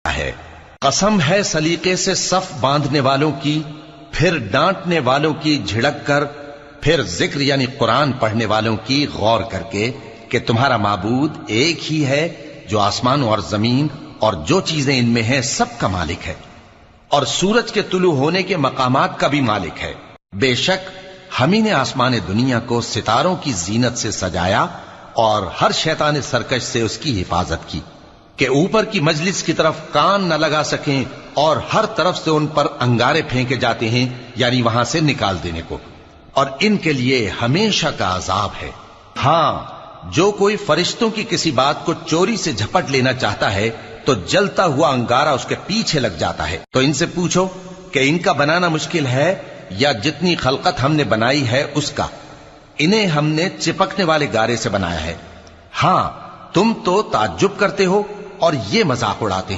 है। कसम है सलीके से सफ बांधने वालों की, फिर डांटने वालों की झिड़क कर, फिर जिक्र यानी कुरान पढ़ने वालों की गौर करके कि तुम्हारा माबूद एक ही है जो आसमान और जमीन और जो चीजें इनमें हैं सबका मालिक है, और सूरज के तुलू होने के मकामात का भी मालिक है। बेशक हम ही ने आसमान दुनिया को सितारों की जीनत से सजाया और हर शैतान सरकश से उसकी हिफाजत की कि ऊपर की मजलिस की तरफ कान न लगा सकें और हर तरफ से उन पर अंगारे फेंके जाते हैं, यानी वहां से निकाल देने को, और इनके लिए हमेशा का अजाब है। हां, जो कोई फरिश्तों की किसी बात को चोरी से झपट लेना चाहता है तो जलता हुआ अंगारा उसके पीछे लग जाता है। तो इनसे पूछो कि इनका बनाना मुश्किल है या जितनी खलकत हमने बनाई है उसका। इन्हें हमने चिपकने वाले गारे से बनाया है। हां, तुम तो ताज्जुब करते हो और ये मजाक उड़ाते हैं।